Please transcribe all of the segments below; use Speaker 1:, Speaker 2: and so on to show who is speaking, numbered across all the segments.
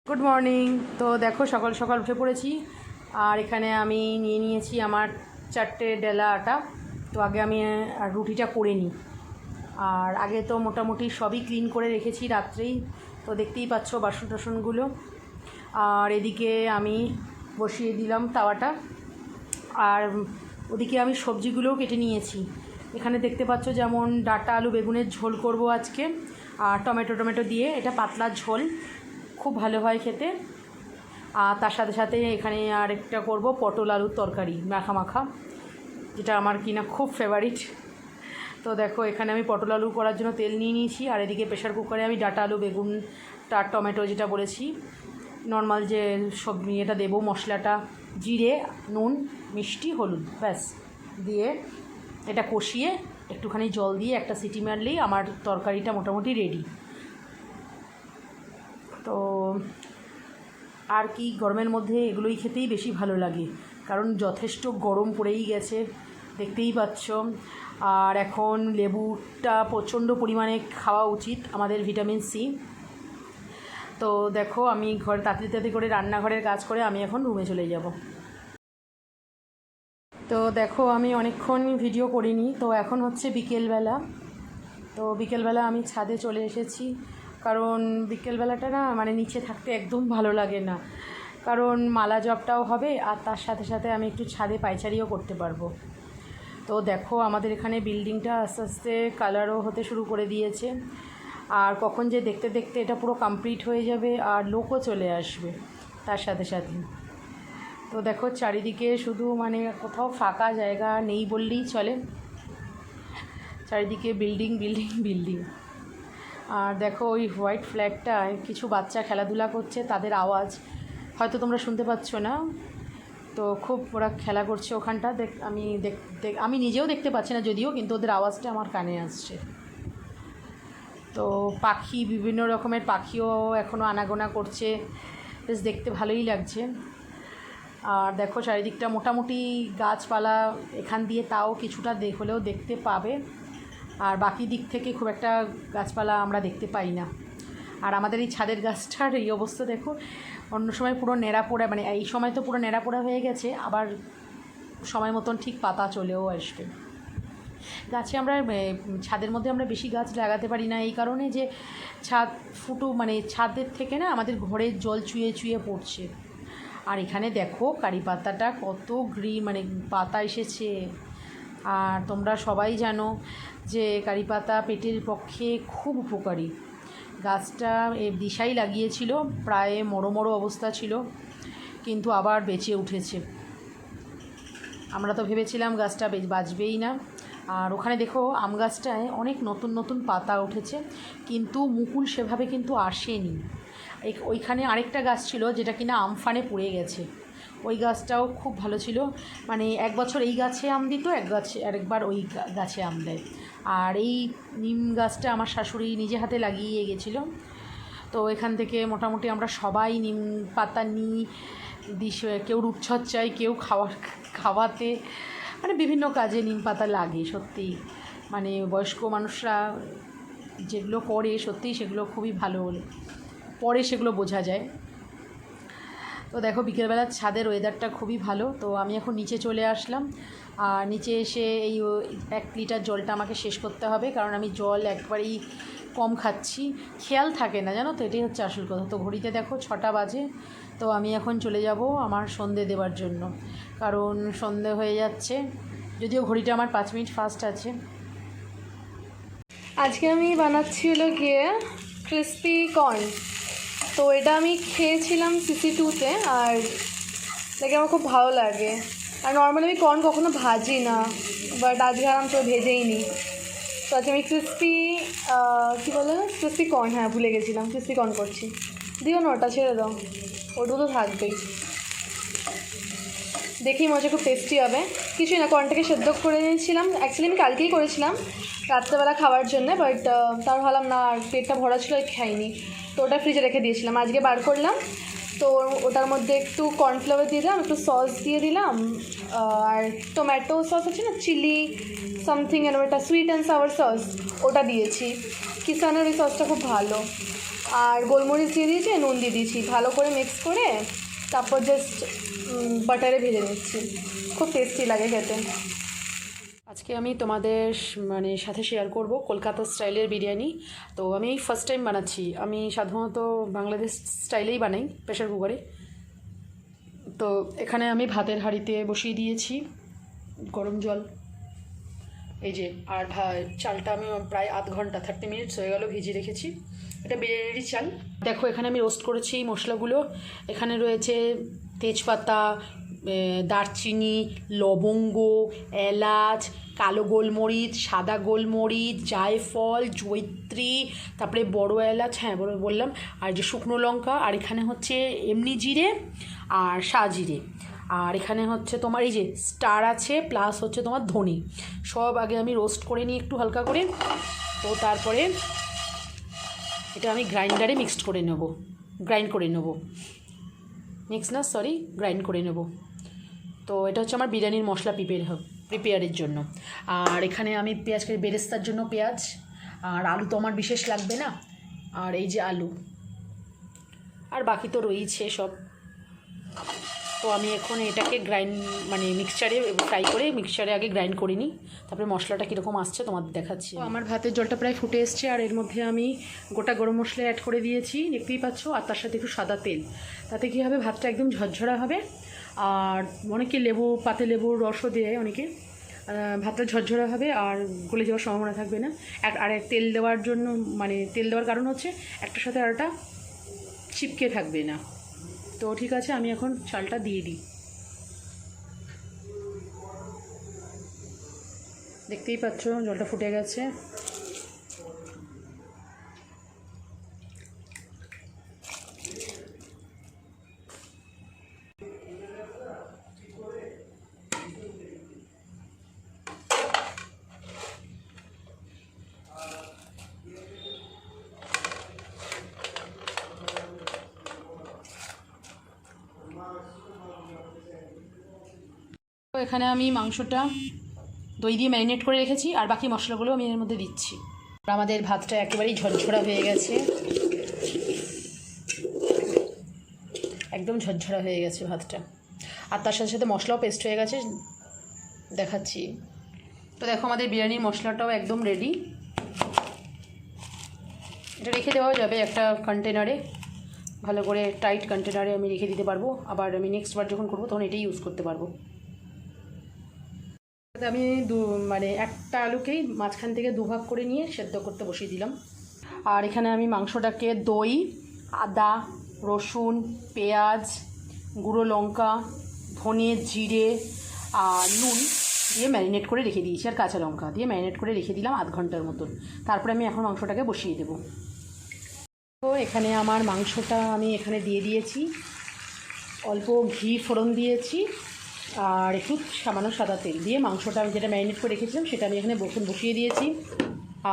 Speaker 1: Good morning. তো দেখো সকাল সকাল উঠে পড়েছি আর এখানে আমি নিয়ে নিয়েছি আমার 4টে ডেলা আটা। তো আগে আমি রুটিটা করে নিই। আর আগে তো মোটামুটি সবই ক্লিন করে রেখেছি রাত্রেই, তো দেখতেই পাচ্ছ বাসন টাসনগুলো। আর এদিকে আমি বসিয়ে দিলাম তাওয়াটা, আর ওদিকে আমি সবজিগুলোও কেটে নিয়েছি। এখানে দেখতে পাচ্ছ যেমন ডাঁটা আলু বেগুনের ঝোল করব আজকে, আর টমেটো দিয়ে, এটা পাতলা ঝোল, খুব ভালো হয় খেতে। আর তার সাথে সাথে এখানে আরেকটা করব পটল আলুর তরকারি মাখা মাখা, যেটা আমার কিনা খুব ফেভারিট। তো দেখো এখানে আমি পটল আলু করার জন্য তেল নিয়ে নিয়েছি, আর এদিকে প্রেশার কুকারে আমি ডাঁটা আলু বেগুন তার টমেটো যেটা বলেছি নর্মাল যে সব এটা দেবো, মশলাটা জিরে নুন মিষ্টি হলুদ ব্যাস দিয়ে এটা কষিয়ে একটুখানি জল দিয়ে একটা সিটি মারলেই আমার তরকারিটা মোটামুটি রেডি। তো আর কি, গরমের মধ্যে এগুলোই খেতেই বেশি ভালো লাগে, কারণ যথেষ্ট গরম পড়েই গেছে দেখতেই পাচ্ছ। আর এখন লেবুটা প্রচণ্ড পরিমাণে খাওয়া উচিত আমাদের, ভিটামিন সি। তো দেখো আমি তাড়াতাড়ি করে রান্নাঘরের কাজ করে আমি এখন রুমে চলে যাব। তো দেখো আমি অনেকক্ষণ ভিডিও করিনি, তো এখন হচ্ছে বিকেলবেলা। তো বিকেলবেলা আমি ছাদে চলে এসেছি, কারণ বিকেলবেলাটা না মানে নিচে থাকতে একদম ভালো লাগে না, কারণ মালা জপটাও হবে আর তার সাথে সাথে আমি একটু ছাদে পায়চারিও করতে পারবো। তো দেখো আমাদের এখানে বিল্ডিংটা আস্তে আস্তে কালারও হতে শুরু করে দিয়েছে, আর কখন যে দেখতে দেখতে এটা পুরো কমপ্লিট হয়ে যাবে আর লোকও চলে আসবে তার সাথে সাথে। তো দেখো চারিদিকে শুধু মানে কোথাও ফাঁকা জায়গা নেই বললেই চলে, চারিদিকে বিল্ডিং বিল্ডিং বিল্ডিং। আর দেখো ওই হোয়াইট ফ্ল্যাগটায় কিছু বাচ্চা খেলাধুলা করছে, তাদের আওয়াজ হয়তো তোমরা শুনতে পাচ্ছ না। তো খুব ওরা খেলা করছে ওখানটা, আমি নিজেও দেখতে পাচ্ছি না যদিও, কিন্তু ওদের আওয়াজটা আমার কানে আসছে। তো পাখি, বিভিন্ন রকমের পাখিও এখনও আনাগোনা করছে, বেশ দেখতে ভালোই লাগছে। আর দেখো চারিদিকটা মোটামুটি গাছপালা, এখান দিয়ে তাও কিছুটা হলেও দেখতে পাবে, আর বাকি দিক থেকে খুব একটা গাছপালা আমরা দেখতে পাই না। আর আমাদের এই ছাদের গাছটার এই অবস্থা দেখো, অন্য সময় পুরো ন্যাড়া পোড়া, মানে এই সময় তো পুরো ন্যাড়া পোড়া হয়ে গেছে, আবার সময় মতন ঠিক পাতা চলেও আসবে। গাছে আমরা ছাদের মধ্যে আমরা বেশি গাছ লাগাতে পারি না, এই কারণে যে ছাদ মানে ছাদের থেকে না আমাদের ঘরের জল চুয়ে চুয়ে পড়ছে। আর এখানে দেখো কারি পাতাটা কত মানে পাতা এসেছে। আর তোমরা সবাই জানো যে কারি পাতা পেটের পক্ষে খুব উপকারী। গাছটা দিশাই লাগিয়েছিল, প্রায় মরো অবস্থা ছিল, কিন্তু আবার বেঁচে উঠেছে। আমরা তো ভেবেছিলাম গাছটা বাঁচবেই না। আর ওখানে দেখো আম গাছটায় অনেক নতুন নতুন পাতা উঠেছে, কিন্তু মুকুল সেভাবে কিন্তু আসেনি। ওইখানে আরেকটা গাছ ছিল যেটা কিনা আমফানে পুড়ে গেছে, ওই গাছটাও খুব ভালো ছিল, মানে এক বছর এই গাছে আম দিত, আরেকবার ওই গাছে আম দেয়। আর এই নিম গাছটা আমার শাশুড়ি নিজে হাতে লাগিয়ে গেছিলো। তো এখান থেকে মোটামুটি আমরা সবাই নিম পাতা নিই, কেউ রূপচর্চায়, কেউ খাওয়াতে, মানে বিভিন্ন কাজে নিম পাতা লাগে সত্যিই। মানে বয়স্ক মানুষরা যেগুলো করে সত্যিই সেগুলো খুবই ভালো, পরে সেগুলো বোঝা যায়। তো দেখো বিকেলবেলা ছাদের ওয়েদারটা খুবই ভালো। তো আমি এখন নিচে চলে আসলাম, আর নিচে এসে এই 1 লিটার জলটা আমাকে শেষ করতে হবে, কারণ আমি জল একবারেই কম খাচ্ছি, খেয়াল থাকে না জানো তো, এটাই হচ্ছে আসল কথা। তো ঘড়িতে দেখো 6টা বাজে। তো আমি এখন চলে যাব আমার সন্ধে দেওয়ার জন্য, কারণ সন্ধে হয়ে যাচ্ছে, যদিও ঘড়িটা আমার 5 মিনিট ফাস্ট আছে।
Speaker 2: আজকে আমি বানাচ্ছি হলো গিয়ে ক্রিস্পি কর্ন। তো এটা আমি খেয়েছিলাম CC2-তে, আর দেখে আমার খুব ভালো লাগে। আর নর্মালি আমি কর্ন কখনো ভাজি না, বাট আজকে আরাম তো ভেজেই নিই। তো আজকে আমি কী বলে ক্রিস্পি কর্ন, হ্যাঁ ভুলে গেছিলাম, ক্রিস্পি কর্ন করছি। দিও না ওটা, ছেড়ে দাও, ওটা তো থাকবেই। দেখি মজা, খুব টেস্টি হবে। কিছুই না, কর্নটাকে সেদ্ধ করে নিয়েছিলাম, অ্যাকচুয়ালি আমি কালকেই করেছিলাম রাত্রেবেলা খাওয়ার জন্য, বাট তার ভাবলাম না, আর পেটটা ভরা ছিল, খাইনি, তো ওটা ফ্রিজে রেখে দিয়েছিলাম, আজকে বার করলাম। তো ওটার মধ্যে একটু কর্নফ্লাওয়ার দিয়ে দিলাম, একটু সস দিয়ে দিলাম, আর টমেটো সস আছে না, চিলি সামথিং, এর ওটা সুইট অ্যান্ড সাওয়ার সস, ওটা দিয়েছি। কিষানের ওই সসটা খুব ভালো। আর গোলমরিচ দিয়ে দিয়েছি, নুন দিয়ে দিয়েছি, ভালো করে মিক্স করে তারপর জাস্ট বাটারে ভেজে নিচ্ছি। খুব টেস্টি লাগে খেতে।
Speaker 1: আজকে আমি তোমাদের সাথে শেয়ার করব কলকাতা স্টাইলের বিরিয়ানি। তো আমি এই ফার্স্ট টাইম বানাচ্ছি। আমি সাধারণত বাংলাদেশ স্টাইলেই বানাই প্রেশার কুকারে। তো এখানে আমি ভাতের হাঁড়িতে বসিয়ে দিয়েছি গরম জল, এই যে। আর চালটা আমি প্রায় আধ ঘন্টা 30 মিনিটস হয়ে গেল ভিজিয়ে রেখেছি। এটা বিরিয়ানির চাল। দেখো এখানে আমি রোস্ট করেছি মশলাগুলো। এখানে রয়েছে তেজপাতা, দারচিনি, লবঙ্গ, এলাচ, কালো গোলমরিচ, সাদা গোলমরিচ, জায়ফল, জয়িত্রী, তারপরে বড় এলাচ, হ্যাঁ বড় বললাম, আর যে শুকনো লঙ্কা, আর এখানে হচ্ছে এমনি জিরে আর সাজিরে, আর এখানে হচ্ছে তোমার এই যে স্টার আছে, প্লাস হচ্ছে তোমার ধনে। সব আগে আমি রোস্ট করে নিই একটু হালকা করে। তো তারপরে এটা আমি গ্রাইন্ড করে নেব। গ্রাইন্ড করে নেব। তো এটা হচ্ছে আমার বিরিয়ানির মশলা প্রিপেয়ারের জন্য। আর এখানে আমি বেরেস্তার জন্য পেঁয়াজ, আর আলু তো আমার বিশেষ লাগবে না, আর এই যে আলু, আর বাকি তো রয়েছে সব। তো আমি এখন এটাকে মিক্সচারে ফ্রাই করে মিক্সচারে আগে গ্রাইন্ড করে নিই, তারপরে মশলাটা কীরকম আসছে তোমাদের দেখাচ্ছি। তো আমার ভাতের জলটা প্রায় ফুটে এসছে, আর এর মধ্যে আমি গোটা গরম মশলা অ্যাড করে দিয়েছি, দেখতেই পাচ্ছ, আর তার সাথে একটু সাদা তেল। তাতে কী হবে, ভাতটা একদম ঝরঝরা হবে। আর অনেকে পাতে লেবুর রসও দেয় অনেকে, ভাতটা ঝরঝরা হবে আর গলে যাওয়ার সম্ভাবনা থাকবে না। আর তেল দেওয়ার জন্য তেল দেওয়ার কারণ হচ্ছে একটার সাথে আরেকটা চিপকে থাকবে না। তো ঠিক আছে, আমি এখন চালটা দিয়ে দিই। দেখতেই পাচ্ছ জলটা ফুটে গেছে। তো এখানে আমি মাংসটা দই দিয়ে ম্যারিনেট করে রেখেছি, আর বাকি মশলাগুলো আমি এর মধ্যে দিচ্ছি। আমাদের ভাতটা একেবারেই ঝরঝরা হয়ে গেছে, একদম ঝরঝরা হয়ে গেছে ভাতটা, আর তার সাথে সাথে মশলাও পেস্ট হয়ে গেছে, দেখাচ্ছি। তো দেখো আমাদের বিরিয়ানির মশলাটাও একদম রেডি। এটা রেখে দেওয়া যাবে একটা কন্টেনারে, ভালো করে টাইট কন্টেনারে আমি রেখে দিতে পারবো। আবার আমি নেক্সট বার যখন করবো তখন এটাই ইউজ করতে পারবো। আমি একটা আলুকেই মাঝখান থেকে দুভাগ করে নিয়ে সেদ্ধ করতে বসিয়ে দিলাম। আর এখানে আমি মাংসটাকে দই, আদা, রসুন, পেঁয়াজ, গুঁড়ো লঙ্কা, ধনে, জিরে আর নুন দিয়ে ম্যারিনেট করে রেখে দিয়েছি, আর কাঁচা লঙ্কা দিয়ে ম্যারিনেট করে রেখে দিলাম আধ ঘন্টার মতন। তারপরে আমি এখন মাংসটাকে বসিয়ে দেবো। তো এখানে আমার মাংসটা আমি এখানে দিয়ে দিয়েছি, অল্প ঘি ফোড়ন দিয়েছি, আর একটু সামান্য সাদা তেল দিয়ে মাংসটা আমি যেটা ম্যারিনেট করে রেখেছিলাম সেটা আমি এখানে বসিয়ে দিয়েছি।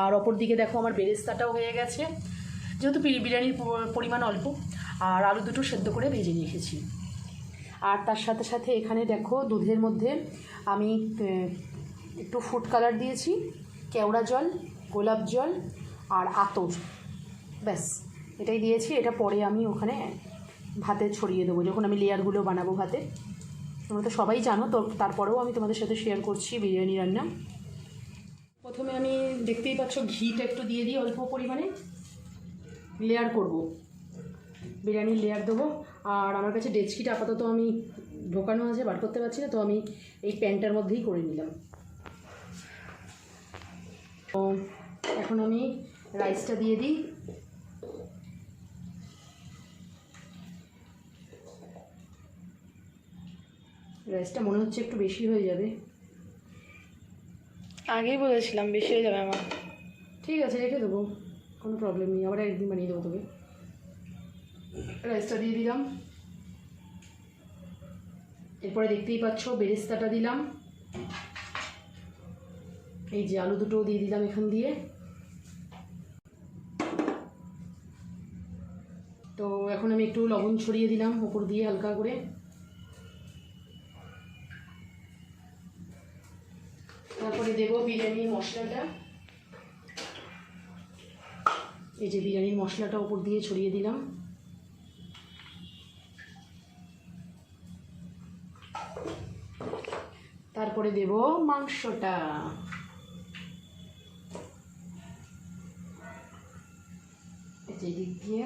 Speaker 1: আর অপর দিকে দেখো আমার বেরেস্তাটাও হয়ে গেছে, যেহেতু বিরিয়ানির পরিমাণ অল্প, আর আলু দুটো সেদ্ধ করে ভেজে রেখেছি। আর তার সাথে সাথে এখানে দেখো দুধের মধ্যে আমি একটু ফুড কালার দিয়েছি, কেওড়া জল, গোলাপ জল আর আতর, ব্যাস এটাই দিয়েছি। এটা পরে আমি ওখানে ভাতে ছড়িয়ে দেবো যখন আমি লেয়ারগুলো বানাবো ভাতে। তোমরা তো সবাই জানো, তো তারপরেও আমি তোমাদের সাথে শেয়ার করছি বিরিয়ানি রান্না। প্রথমে আমি দেখতেই পাচ্ছ ঘিটা একটু দিয়ে দিই অল্প পরিমাণে, লেয়ার করব, বিরিয়ানির লেয়ার দেবো। আর আমার কাছে ডেচকিটা আপাতত আমি ঢোকানো আছে, বার করতে পারছি না, তো আমি এই প্যানটার মধ্যেই করে নিলাম। তো এখন আমি রাইসটা দিয়ে দিই। রাইসটা মনে হচ্ছে একটু বেশি হয়ে যাবে,
Speaker 2: আগেই বলেছিলাম বেশি হয়ে যাবে আমার।
Speaker 1: ঠিক আছে রেখে দেবো, কোনো প্রবলেম নেই, আবার একদিন বানিয়ে দেবো তোকে। রাইসটা দিয়ে দিলাম, এরপরে দেখতেই পাচ্ছ বেরেস্তাটা দিলাম, এই যে আলু দুটোও দিয়ে দিলাম এখান দিয়ে। তো এখন আমি একটু লবণ ছড়িয়ে দিলাম উপর দিয়ে হালকা করে। তারপরে দেবো বিরিয়ানির মশলাটা, এই যে বিরিয়ানির মশলাটা উপর দিয়ে ছড়িয়ে দিলাম। তারপরে দেব মাংসটা। এই দিক দিয়ে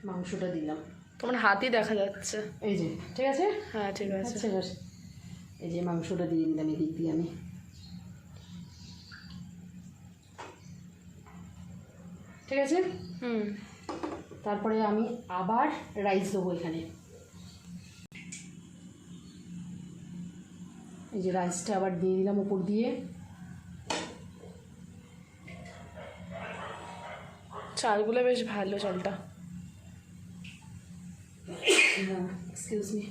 Speaker 1: মাংসটা দিলাম।
Speaker 2: তোমার হাতই দেখা যাচ্ছে।
Speaker 1: এই যে ঠিক আছে,
Speaker 2: হ্যাঁ ঠিক আছে।
Speaker 1: এই যে মাংসটা দিয়ে দিলাম এদিক দিয়ে আমি। ঠিক আছে। তারপরে আমি আবার রাইস দেবো এখানে। এই যে রাইসটা আবার দিয়ে দিলাম উপর দিয়ে।
Speaker 2: চালগুলো বেশ ভালো, চালটা।
Speaker 1: Excuse me.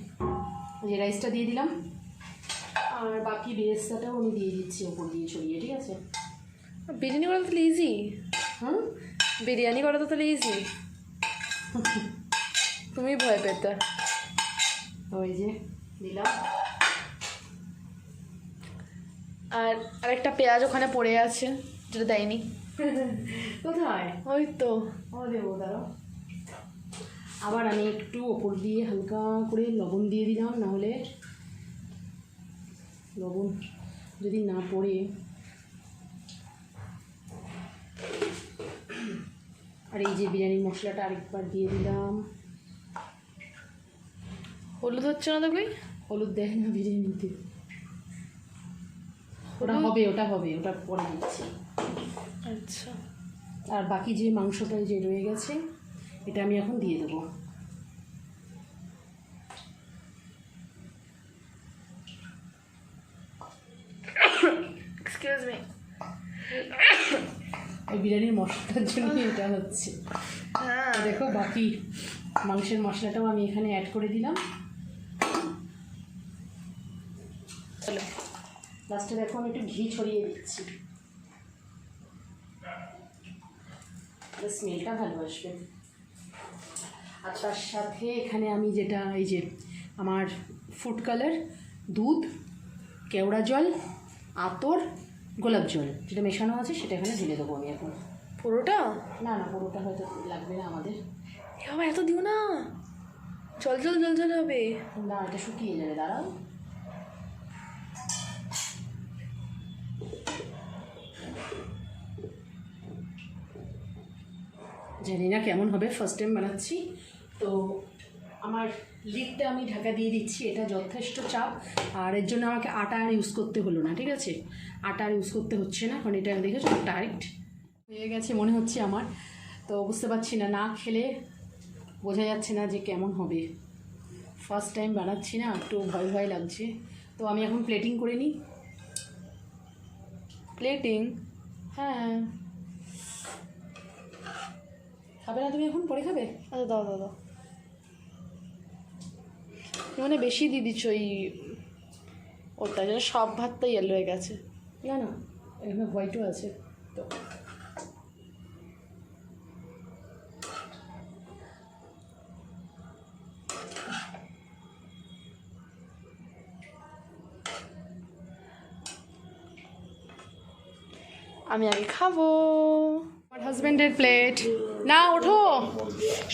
Speaker 1: এই যে রাইসটা দিয়ে দিলাম, আর বাকি বেরেস্তাটাও আমি দিয়ে দিচ্ছি উপর দিয়ে ছড়িয়ে। ঠিক আছে।
Speaker 2: বিরিয়ানি করা তো ইজি। বিরিয়ানি করা তো তাহলে ইজি। তুমি ভয় পেতে।
Speaker 1: ওই যে দিলাম।
Speaker 2: আর আরেকটা পেঁয়াজ ওখানে পড়ে আছে, যেটা দেয়নি।
Speaker 1: কোথায়?
Speaker 2: ওই তো।
Speaker 1: ও দেবো, দাঁড়াও। আবার আমি একটু ওপর দিয়ে হালকা করে লবণ দিয়ে দিলাম, নাহলে লবণ যদি না পড়ে। আর এই যে বিরিয়ানির মশলাটা আরেকবার দিয়ে দিলাম।
Speaker 2: হলুদ হচ্ছে না তো? কই
Speaker 1: হলুদ দেয় না বিরিয়ানিতে। ওটা হবে, ওটা পরে দিচ্ছি।
Speaker 2: আচ্ছা।
Speaker 1: আর বাকি যে মাংসটা যে রয়ে গেছে, এটা আমি এখন দিয়ে দেবো।
Speaker 2: Excuse me.
Speaker 1: ওই বিরিয়ানির মশলাটার জন্য এটা হচ্ছে। দেখো বাকি মাংসের মশলাটাও আমি এখানে অ্যাড করে দিলাম। লাস্টে দেখো আমি একটু ঘি ছড়িয়ে দিচ্ছি, স্মেলটা ভালো আসবে। আর তার সাথে এখানে আমি যেটা, এই যে আমার ফুড কালার, দুধ, কেওড়া জল, আতর, গোলাপ জল যেটা মেশানো আছে, সেটা এখানে ঢেলে দেবো আমি এখন।
Speaker 2: পুরোটা?
Speaker 1: না না, পুরোটা হয়তো লাগবে না আমাদের।
Speaker 2: বাবা এত দিও না, জল জল জল জল হবে।
Speaker 1: না, এটা শুকিয়ে যাবে, দাঁড়াও। জানি না কেমন হবে, ফার্স্ট টাইম বানাচ্ছি তো। আমার লিডটা আমি ঢাকা দিয়ে দিচ্ছি, এটা যথেষ্ট চাপ। আর এর জন্য আমাকে আটা আর ইউজ করতে হলো না। ঠিক আছে, আটা আর ইউজ করতে হচ্ছে না, কারণ এটা দেখেছো টাইট হয়ে গেছে মনে হচ্ছে আমার। তো বুঝতে পারছি না, না খেলে বোঝা যাচ্ছে না যে কেমন হবে। ফার্স্ট টাইম বানাচ্ছি না, একটু ভয় ভয় লাগছে। তো আমি এখন প্লেটিং করে নিই।
Speaker 2: প্লেটিং?
Speaker 1: হ্যাঁ। খাবে না তুমি এখন? পরে খাবে?
Speaker 2: আচ্ছা দাও দাও দাও। মানে বেশি দিয়ে দিচ্ছ ওই ওটা, যেন সব ভাতটা ইয়েলো হয়ে গেছে।
Speaker 1: না না, এখানে হোয়াইটও আছে তো।
Speaker 2: আমি আগে খাবো।
Speaker 1: আমার হাজব্যান্ডের প্লেট। না, ওঠো।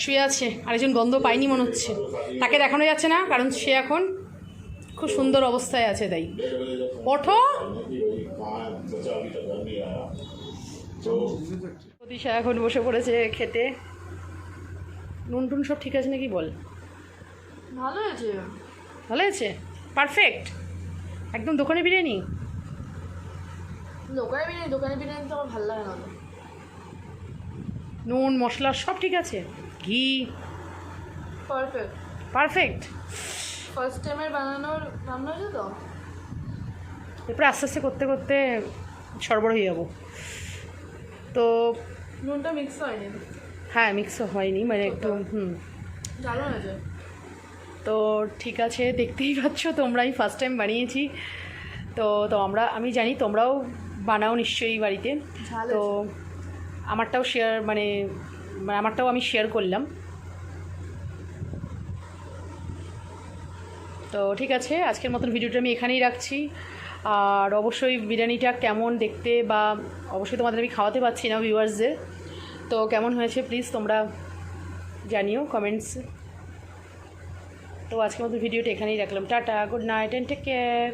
Speaker 1: শুয়ে আছে, আরেকজন গন্ধ পাইনি মনে হচ্ছে, তাকে দেখানো যাচ্ছে না কারণ সে এখন খুব সুন্দর অবস্থায় আছে, তাই। ওঠো। প্রতিশা এখন বসে পড়েছে খেতে। নুন টুন সব ঠিক আছে নাকি বল?
Speaker 2: ভালো আছে।
Speaker 1: ভালো আছে, পারফেক্ট, একদম দোকানে বিরিয়ানি।
Speaker 2: দোকানে বিরিয়ানি তো আমার ভালো লাগে না।
Speaker 1: নুন মশলা সব ঠিক আছে, ঘি
Speaker 2: পারফেক্ট।
Speaker 1: পারফেক্ট।
Speaker 2: ফার্স্ট টাইমের রান্না হয়েছে তো।
Speaker 1: এরপরে আস্তে আস্তে করতে করতে সরবরাহ হয়ে যাবো। তো
Speaker 2: নুনটা মিক্স হয়নি।
Speaker 1: হ্যাঁ, মিক্সও হয়নি, মানে একটু
Speaker 2: দারুণ আছে।
Speaker 1: তো ঠিক আছে, দেখতেই পাচ্ছ তোমরাই, ফার্স্ট টাইম বানিয়েছি তো। আমি জানি তোমরাও বানাও নিশ্চয়ই বাড়িতে। তো আমারটাও শেয়ার, মানে আমারটাও আমি শেয়ার করলাম। তো ঠিক আছে, আজকের মতন ভিডিওটা আমি এখানেই রাখছি। আর অবশ্যই বিরিয়ানিটা কেমন দেখতে, বা অবশ্যই তোমাদের আমি খাওয়াতে পারছি না ভিউয়ার্সদের, তো কেমন হয়েছে প্লিজ তোমরা জানিও কমেন্টসে। তো আজকের মতো ভিডিওটা এখানেই রাখলাম। Tata, good night and take care.